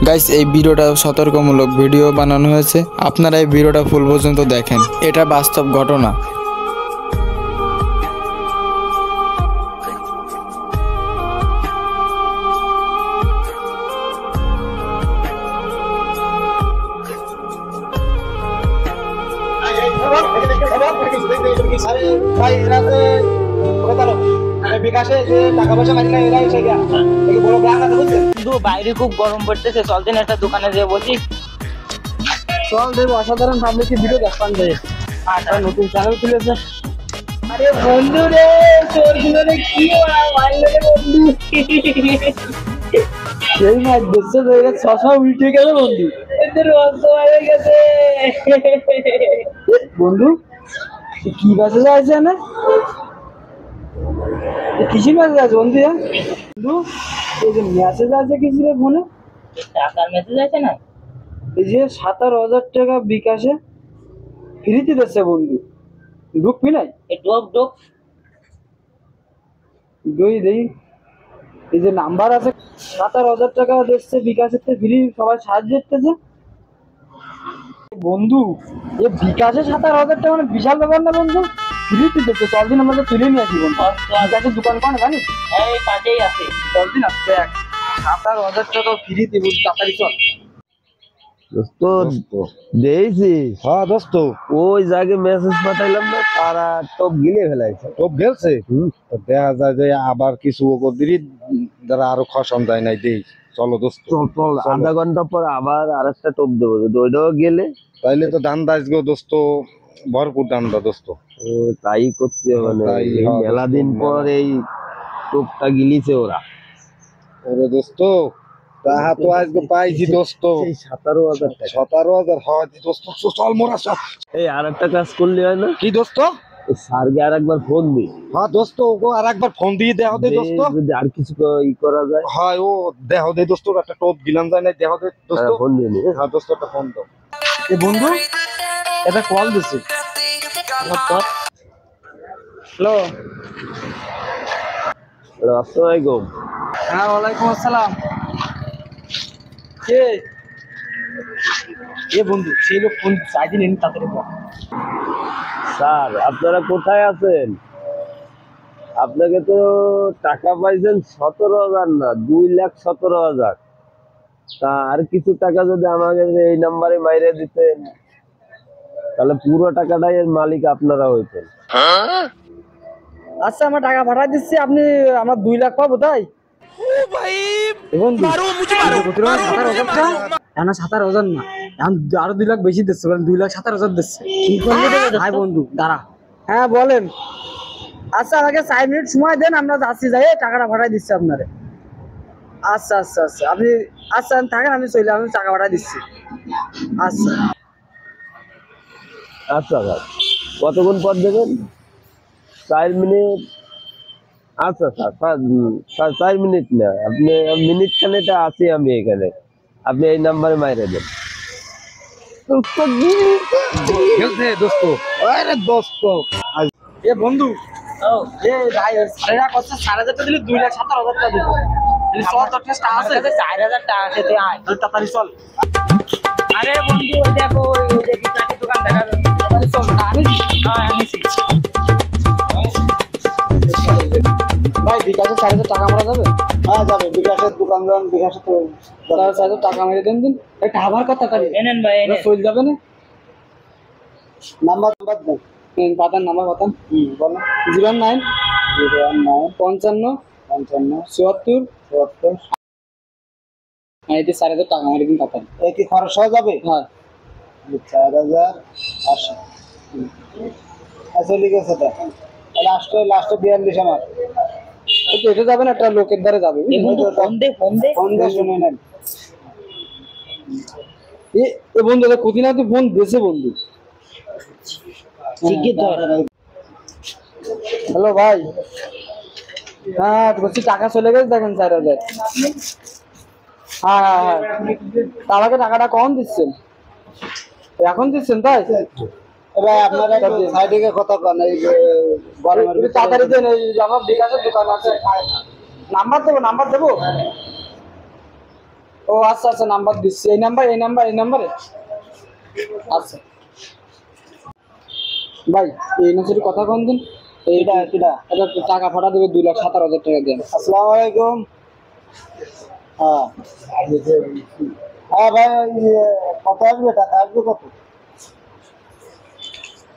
Guys এই ভিডিওটা সতর্কমূলক video বানানো হয়েছে, আপনারা এই ভিডিওটা ফুল পর্যন্ত দেখেন, এটা বাস্তব ঘটনা। বাইরে খুব গরম পড়তেছে, চল দিন একটা দোকানে যেয়ে বসি। চল দেব অসাধারণ পাবলিক ভিডিও দেখবান যায়। একটা নতুন চ্যানেল খুলেছে। আরে বন্ধু রে, তোর গুলো কি মারলে রে বন্ধু? সেই মাছ দেখছে যে শশা উল্টে গেল বন্ধু। এদের রস হয়ে গেছে বন্ধু কি বাসে যাচ্ছে না? কিসি মেসেজ আছে বন্ধু? বন্ধু এই যে মেসেজ আছে কিছু রে ফোনে, টাকার মেসেজ আছে না? এই যে 17,000 টাকা বিকাশে ফ্রিতে দিচ্ছে বন্ধু, ঢুকবি নাই? ডোক ডোক দুই দেই, এই যে নাম্বার আছে 17,000 টাকা দিচ্ছে বিকাশের ফ্রি, সবাই সাহায্য করতেছে বন্ধু। এ বিকাশে 17,000 টাকা মানে বিশাল ব্যাপার না বন্ধু? ফ্রিতে দিচ্ছে, চল দিন আমরা তুলে নিয়ে আসি বন্ধু। বিকাশের দোকান কোন জানিস? এই পাশেই আছে। চল দিন আসতে 17,000 টাকা ফ্রিতে বলছি, তাড়াতাড়ি চল। দোস্ত দেখছি। হ্যাঁ দোস্ত, ওই জায়গায় মেসেজ পাঠাইলাম না, তারা টপ গিলে ফেলাইছে। টপ গেলছে, দেখা যায় যে আবার কিছু দ্বারা আরো খসম যায় নাই। দেই চলো দোস্ত, চল আধা ঘন্টা পর আবার আরেকটা টপ দেবো, যদি ওইটাও গেলে তাইলে তো দান্দা আসবে দোস্ত, ভরপুর দান্দা দোস্ত। তাই করতে হবে না, তাই, এই হ্যাঁ, মেলা দিন পর এই টপটা গিলিছে ওরা। ওরে দোস্ত, তাহা তো আজকে পাইছি দোস্ত, 17,000 টাকা। 17,000 হয় দোস্ত। চল মোরা চল। এই আর একটা কাজ করলে হয় না? কি দোস্ত? স্যারকে আর একবার ফোন দি। হ্যাঁ দোস্ত, ওগো আর একবার ফোন দিয়ে দেহ দে দোস্ত, যদি আর কিছু ই করা যায়। হয় ও দেহ দে দোস্ত, একটা টপ গিলাম যায় না, দেহ দে দোস্ত। ফোন দিয়ে নি। হ্যাঁ দোস্ত, একটা ফোন দাও। এ বন্ধু এটা কল দিছে। হ্যালো হ্যালো, আসসালামু আলাইকুম। হ্যাঁ ওয়ালাইকুম আসসালাম। কে এ বন্ধু? সেই লোক ফোন চাইতে নেন, তাড়াতাড়ি বল। স্যার আপনারা কোথায় আছেন? আপনাকে তো টাকা পাইছেন 17,000 না, 2,17,000। তা আর কিছু টাকা যদি আমাকে এই নাম্বারে মাইরে দিতেন, তাহলে পুরো টাকাটাই এর মালিক আপনারা হইতেন। আচ্ছা আমার টাকা পাঠাই দিচ্ছি, আপনি আমার 2 লাখ পাবো তাই? বন্ধু 17,000 না, এখন আরো 2 লাখ বেশি দিচ্ছে, 2,17,000 দিচ্ছে। কি করলে দেবে ভাই বন্ধু দাঁড়া। হ্যাঁ বলেন। আচ্ছা আমাকে 4 মিনিট সময় দেন, আমরা যাচ্ছি, যাই টাকাটা পাঠাই দিচ্ছি আপনারে। আচ্ছা আচ্ছা আচ্ছা, আপনি আচ্ছা থাকেন, আমি চলে, আমি টাকা পাঠাই দিচ্ছি। আচ্ছা আচ্ছা স্যার, কতক্ষণ পর দেবেন? 4 মিনিট। আচ্ছা স্যার, 4 মিনিট না, আপনি মিনিট খানেকটা আছি আমি এখানে, আপনি এই নাম্বারে মাইরে দেন। গেলছে দোস্ত, আরে দোস্ত। এ বন্ধু এ ভাই সাড়ে করছে, 4,000 টাকা দিলে 2,17,000 টাকা দিব। চল তোর কাছে টাকা আছে? 4,000 টাকা আছে, তুই আয়। তাড়াতাড়ি চল। আরে বন্ধু ওই দেখো, ওই যে বিকাশের দোকান দেখা যাচ্ছে। চল আনিছি। ভাই বিকাশে 4,000 টাকা মারা যাবে? হ্যাঁ যাবে, বিকাশের দোকান যখন বিকাশে তো 4,000 টাকা মেরে দেন দিন, একটা আবার কথা তাহলে এনেন ভাই এনেন। চল যাবে না? নাম্বার দেন, পাতান নাম্বার পাতান। বলো 09 55 74 এতে 4,000 টাকা মেরে দিন পাতান। এই কি খরচ হয়ে যাবে? হ্যাঁ 4,080। আচ্ছা ঠিক আছে, লাস্টে 42 আমার। এটা যাবে না, একটা লোকের দ্বারা যাবে। ফোন দে শুনে নেন। এ বন্ধু কদিন আগে ফোন দিয়েছে বন্ধু। হ্যালো ভাই, হ্যাঁ বলছি টাকা চলে গেছে, দেখেন 4,000। হ্যাঁ হ্যাঁ হ্যাঁ, আমাকে টাকাটা কখন দিচ্ছেন? এখন দিচ্ছেন তাই? এবার আপনারা সাইডে কথা কন, এই তাড়াতাড়ি দেন, এই আমার বিকাশের দোকান আছে, নাম্বার দেবো ও আচ্ছা আচ্ছা, নাম্বার দিচ্ছি, এই নাম্বারে। আচ্ছা ভাই, এই নাচের কথা কোন দিন? এইটা এটা টাকা ফাটা দেবে 2,17,000 টাকা দেন। আসসালামু আলাইকুম। হ্যাঁ হ্যাঁ ভাই, কত আসবে? টাকা আসবে কত?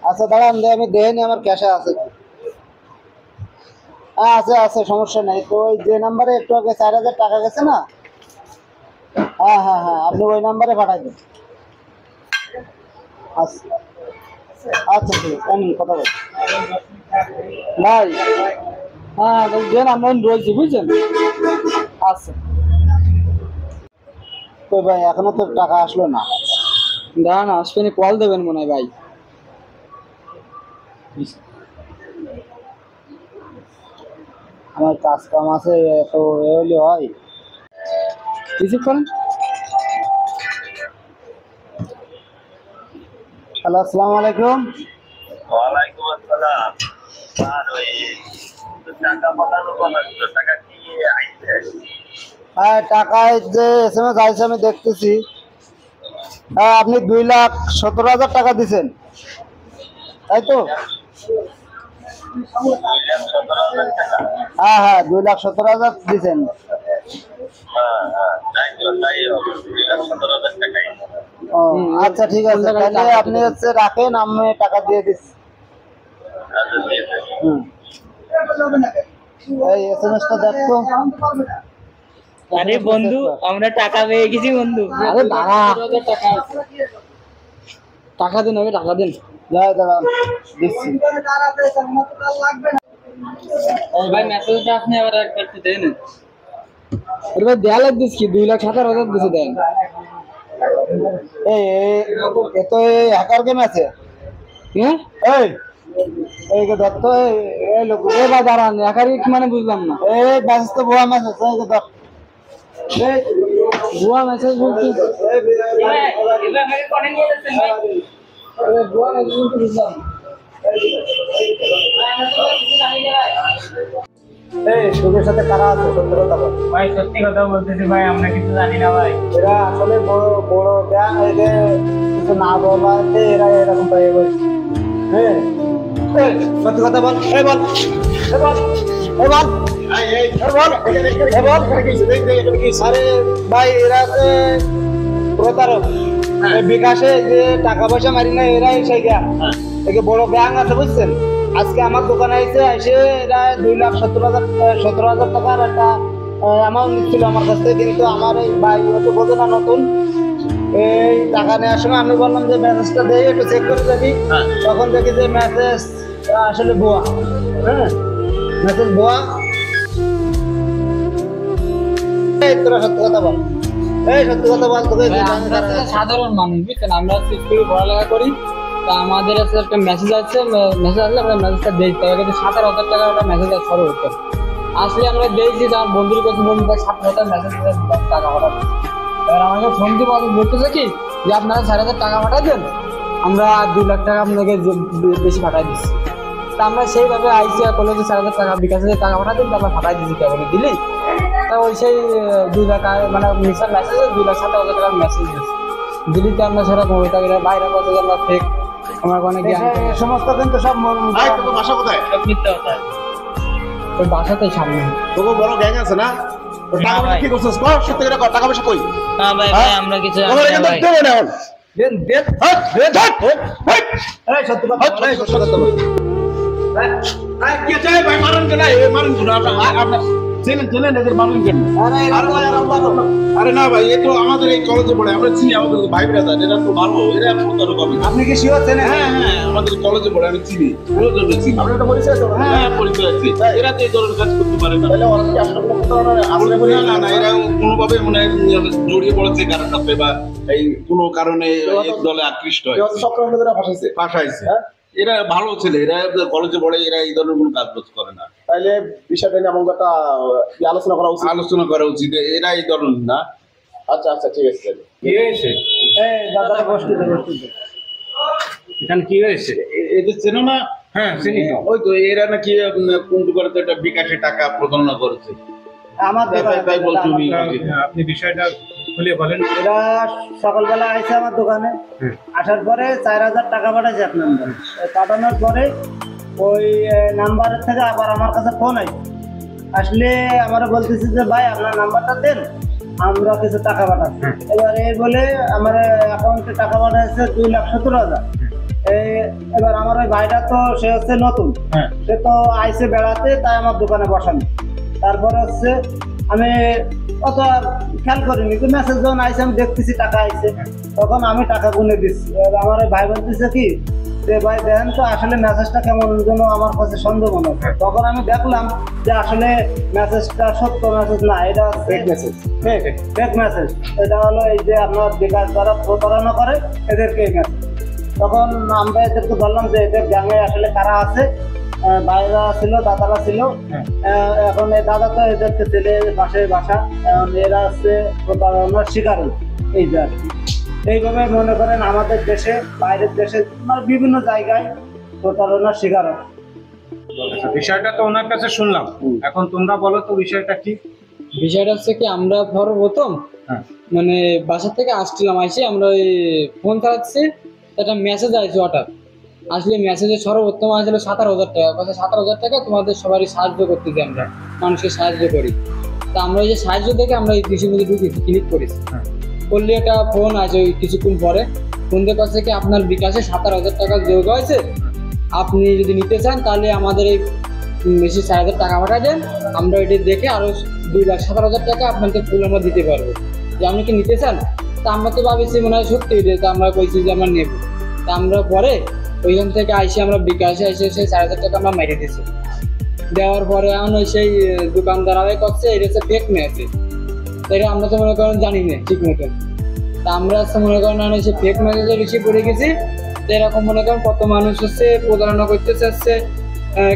আচ্ছা দাঁড়ান, আমি দেখে নি আমার ক্যাশে আছে। হ্যাঁ আছে, সমস্যা নেই। তো ওই যে নাম্বারে একটু আগে 4,000 টাকা গেছে না? হ্যাঁ, আপনি ওই নাম্বারে পাঠাই দেন। আচ্ছা আচ্ছা, ঠিক আছে, আমি কথা বলছি ভাই। হ্যাঁ দেন, আমরা রয়েছি, বুঝছেন? আচ্ছা তো ভাই, এখনো তো টাকা আসলো না। দাঁড়ান, আসবে না, কল দেবেন মনে হয় ভাই। আমার কাজ কাম আছে, তো এলে হয়। রিসিভ করেন। হ্যালো, আসসালামু আলাইকুম। ওয়ালাইকুম আসসালাম। আর ওই টাকা পাঠানো কথা ছিল, টাকা কি আইছে? হ্যাঁ, টাকায় যে SMS আইছে আমি দেখতেছি। হ্যাঁ, আপনি 2,17,000 টাকা দিচ্ছেন, তাই তো? 2,17,000 টাকা? হ্যাঁ 2,17,000 দিচ্ছেন। তাই হবে, 2,17,000 টাকাই। ও আচ্ছা, ঠিক আছে, তাহলে আপনি হচ্ছে রাখেন, আমি টাকা দিয়ে দিচ্ছি। আচ্ছা, ঠিক আছে। এই SMS-টা দেখো। আরে বন্ধু, আমরা টাকা পেয়ে গেছি বন্ধু। আরে দাঁড়া, টাকা দিন, আগে টাকা দিন। দাঁড়া দিচ্ছি। ভাই মেসেজটা আপনি আবার একবার দেন। ভাই দেয়া লাগছিস কি? 2,17,000 দিছে দেন। এই এ তো হ্যাকার গেম আছে। হ্যাঁ, এই দত্ত, এই লোক, এ ভাই দাঁড়ান, হ্যাকার মানে বুঝলাম না। এই মেসেজ তো ভুয়া মেসেজ, এই দত্ত, এই ভুয়া মেসেজ বলছি। ভুয়া মেসেজ বলতে বুঝলাম। এই তোদের সাথে কারা আছে? সত্যি কথা বল ভাই, সত্যি কথা বলতেছি ভাই, আমরা কিছু জানি না ভাই। এরা আসলে বড় বড় গ্যাং, এদের কিছু না বলাতে এরা এরকম পাই বলছে। হ্যাঁ, সত্যি কথা বল, এই বল, এই বল, এই বল, আরে ভাই, এরা প্রতারক। বিকাশে যে টাকা পয়সা মারি না, এরাই সেই গ্যাং। একে বড় গ্যাং আছে, বুঝছেন? আজকে আমার দোকানে এসে এরা 2,17,000 টাকার একটা অ্যামাউন্ট নিচ্ছিল আমার কাছ থেকে। কিন্তু আমার এই ভাই হয়তো বোঝে না, নতুন। এই টাকা নেওয়ার সময় আমি বললাম যে মেসেজটা দিয়ে একটু চেক করে দেখি। তখন দেখি যে মেসেজ আসলে ভুয়া। হ্যাঁ, মেসেজ ভুয়া। এই তোরা সত্যি কথা বল, এই সত্যি কথা বল। তোকে সাধারণ মানুষ, বুঝছেন? আমরা স্কুলে পড়ালেখা করি, তা আমাদের একটা মেসেজ আসছে, মেসেজ আসলে আমরা মেসেজটা দিই। তবে কিন্তু 17,000 টাকা একটা মেসেজ সরো হতো। আসলে আমরা দিয়েছি, আমার বন্ধুর কাছে বন্ধু 7,000 মেসেজ টাকা পাঠাবো। এবার আমাকে ফোন দিয়ে বলতেছে কি যে আপনারা 4,000 টাকা পাঠাই দেন, আমরা 2 লাখ টাকা আপনাকে বেশি পাঠাই দিচ্ছি। তা আমরা সেইভাবে আইসি করলো যে 4,000 টাকা বিকাশে টাকা পাঠাই দিন, আমরা পাঠাই দিচ্ছি। কেবল দিলি তা ওই সেই 2 লাখ মানে মিক্সার মেসেজে 2,17,000 টাকার মেসেজ দিলি। তো আমরা সেরকম হয়ে থাকি, বাইরে বলতে যে আমরা ফেক, আমার অনেক সমস্ত কিন্তু সব বাসা কোথায়? ওই বাসাতেই সামনে। তোকে বড় গ্যাং আছে না? টাকা পয়সা কি করছিস? সত্যি করে টাকা পয়সা কই? না ভাই, আমরা কিছু জানি না ভাই। দেন দেন, এই সত্যি কথা বল, এই সত্যি কথা বল। কি চাই ভাই? মারুন কেন? মারুন কেন? আপনার চেনেন এদের মারুন কেন? আরে না ভাই, এ তো আমাদের এই কলেজে পড়ে, আমরা চিনি, আমাদের ভাই ব্রাদার, এরা তো ভালো, এরা প্রতারক হবে। আপনি কি শিওর চেনেন? হ্যাঁ, আমাদের কলেজে পড়ে, আমি চিনি, চিনি। আপনার তো পরিচয় আছে? হ্যাঁ, পরিচয় আছে। এরা তো এই ধরনের কাজ করতে পারে না। না, এরা কোনোভাবে মনে হয় জড়িয়ে পড়েছে কারোর সাথে, বা এই কোনো কারণে এক দলে আকৃষ্ট হয়, ফাঁসাইছে। এরা ভালো ছেলে, এরা কলেজে পড়ে, এরা এই ধরনের কোনো কাজ বাজ করে না। তাইলে বিষয়টা নিয়ে আমার একটা আলোচনা করা উচিত। এরা এই ধরনের না। আচ্ছা, ঠিক আছে। কি হয়েছে? দাদা বসতে এখানে কি হয়েছে? এদের চেনো না? হ্যাঁ, চিনি। ওই তো এরা নাকি কোন করে তো একটা বিকাশে টাকা প্রতারণা করেছে। আমার তাই বলছি। আপনি বিষয়টা খুলে বলেন। এরা সকালবেলা আইসে আমার দোকানে, আসার পরে 4000 টাকা পাঠাইছে এক নাম্বারে। পাঠানোর পরে ওই নাম্বারের থেকে আবার আমার কাছে ফোন আসলে আমার বলতেছে যে ভাই আপনার নাম্বারটা দেন, আমরা কিছু টাকা পাঠাচ্ছি। এবার এই বলে আমার অ্যাকাউন্টে টাকা পাঠাচ্ছে 2,17,000। এবার আমার ওই ভাইটা তো সে হচ্ছে নতুন, সে তো আইসে বেড়াতে, তাই আমার দোকানে বসানো। তারপর হচ্ছে আমি অত খেয়াল করিনি, কিন্তু মেসেজ যখন আইসে আমি দেখতেছি টাকা আইসে, তখন আমি টাকা গুনে দিচ্ছি। আমার ওই ভাই বলতেছে কি যে ভাই দেখেন তো আসলে মেসেজটা কেমন যেন আমার কাছে সন্দেহ মনে হচ্ছে। তখন আমি দেখলাম যে আসলে মেসেজটা সত্য মেসেজ না, এটা ফেক মেসেজ, ফেক মেসেজ। এটা হলো এই যে আপনার বেকার যারা প্রতারণা করে এদেরকে মেসেজ। তখন আমরা এদেরকে বললাম যে এদের গ্যাংয়ে আসলে কারা আছে, ভাইরা ছিল, দাদারা ছিল। এখন এই দাদা তো এদেরকে ছেলে পাশে বাসা, এখন এরা হচ্ছে প্রতারণার শিকার। এই যে আর কি এইভাবে মনে করেন আমাদের দেশে, বাইরের দেশে, বিভিন্ন জায়গায় প্রতারণার শিকার হয়। বিষয়টা তো ওনার কাছে শুনলাম, এখন তোমরা বলো তো বিষয়টা কি? বিষয়টা হচ্ছে কি, আমরা সর্বপ্রথম মানে বাসা থেকে আসছিলাম, আইসে আমরা ওই ফোন চালাচ্ছি, একটা মেসেজ আসছে হঠাৎ। আসলে মেসেজে সর্বপ্রথম আসলে 17,000 টাকা, 17,000 টাকা তোমাদের সবারই সাহায্য করতেছি, আমরা মানুষকে সাহায্য করি। তা আমরা ওই যে সাহায্য দেখে আমরা এই কৃষির মধ্যে ঢুকেছি, ক্লিক করেছি। করলে একটা ফোন আছে, ওই কিছুক্ষণ পরে ফোন দিয়ে কাছে কি আপনার বিকাশে 17,000 টাকা যোগ হয়েছে, আপনি যদি নিতে চান তাহলে আমাদের এই বেশি 4,000 টাকা পাঠা দেন, আমরা এটি দেখে আরো 2,17,000 টাকা আপনাকে ফুল আমরা দিতে পারবো। যে আপনি কি নিতে চান? তা আমরা তো ভাবিছি মনে হয় সত্যি, তা আমরা কইছি যে আমরা নেব। তা আমরা পরে ওইখান থেকে আইসে আমরা বিকাশে এসে সেই 4,000 টাকা আমরা মেরে দিয়েছি। দেওয়ার পরে এখন ওই সেই দোকানদারাই করছে এটা হচ্ছে ফেক মেসেজ। এটা আমরা তো মনে করেন জানি না ঠিক মতন। তা আমরা মনে করেন সে ফেক মেসেজে রিসিভ করে গেছি। তো এরকম মনে করেন কত মানুষ হচ্ছে প্রতারণা করতেছে, হচ্ছে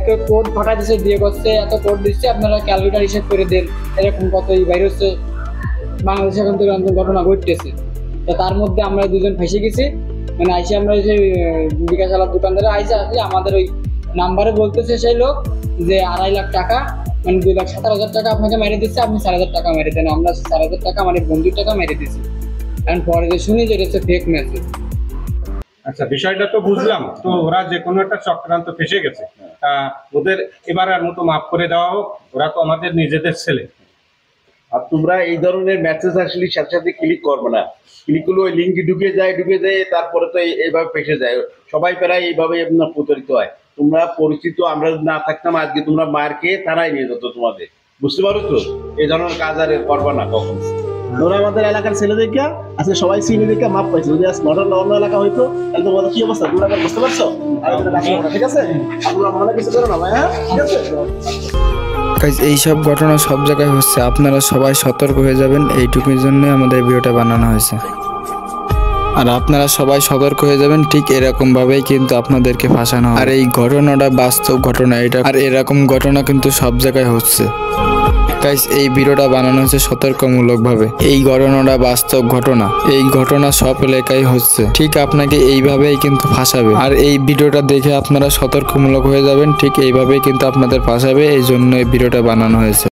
কেউ কোড পাঠা দিচ্ছে, দিয়ে করছে এত কোড দিচ্ছে, আপনারা ক্যালকুলেটার হিসেব করে দেন। এরকম কত এই বাইরে হচ্ছে বাংলাদেশে এখন থেকে ঘটনা ঘটতেছে। তো তার মধ্যে আমরা দুজন ফেসে গেছি। মানে আইসে আমরা যে বিকাশ আলাপ দোকানদারে আইসে আসলে আমাদের ওই নাম্বারে বলতেছে সেই লোক যে 2.5 লাখ টাকা, মানে 2,17,000 টাকা আপনাকে মেরে দিচ্ছে, আপনি 4,000 টাকা মেরে দেন। আমরা 4,000 টাকা মানে বন্ধুর টাকা মেরে দিচ্ছি। এখন পরে যে শুনি যে এটা হচ্ছে ফেক মেসেজ। আচ্ছা, বিষয়টা তো বুঝলাম। তো ওরা যে কোনো একটা চক্রান্ত ফেসে গেছে, ওদের এবার আর মতো মাফ করে দেওয়া হোক, ওরা তো আমাদের নিজেদের ছেলে। আর তোমরা এই ধরনের মেসেজ আসলে সাথে সাথে ক্লিক করবে না। ক্লিক করলে ওই লিঙ্কে ঢুকে যায়, তারপরে তো এইভাবে ফেসে যায়। সবাই প্রায় এইভাবে প্রতারিত হয়। তোমরা পরিচিত, আমরা যদি না থাকতাম আজকে তোমরা মার খেয়ে থানায় নিয়ে যেত তোমাদের। বুঝতে পারো তো? এই ধরনের কাজ আর করবা না কখন। ধরো আমাদের এলাকার ছেলে দেখা আজকে সবাই চিনি দেখে মাপ পাইছে। যদি আজ অন্য এলাকা হইতো তাহলে তোমাদের কি অবস্থা তোমরা বুঝতে পারছো? ঠিক আছে, আপনারা মনে কিছু করো না ভাই। হ্যাঁ, ঠিক আছে। এইসব ঘটনা সব জায়গায় হচ্ছে, আপনারা সবাই সতর্ক হয়ে যাবেন, এইটুকুর জন্য আমাদের ভিডিওটা বানানো হয়েছে। আর আপনারা সবাই সতর্ক হয়ে যাবেন, ঠিক এরকম ভাবেই কিন্তু আপনাদেরকে ফাঁসানো হয়। আর এই ঘটনাটা বাস্তব ঘটনা, এটা আর এরকম ঘটনা কিন্তু সব জায়গায় হচ্ছে। গাইস, এই ভিডিওটা বানানো হয়েছে সতর্কমূলকভাবে। এই ঘটনাটা বাস্তব ঘটনা, এই ঘটনা সব এলাকায় হচ্ছে। ঠিক আপনাকে এইভাবেই কিন্তু ফাঁসাবে। আর এই ভিডিওটা দেখে আপনারা সতর্কমূলক হয়ে যাবেন, ঠিক এইভাবেই কিন্তু আপনাদের ফাঁসাবে। এই জন্য এই ভিডিওটা বানানো হয়েছে।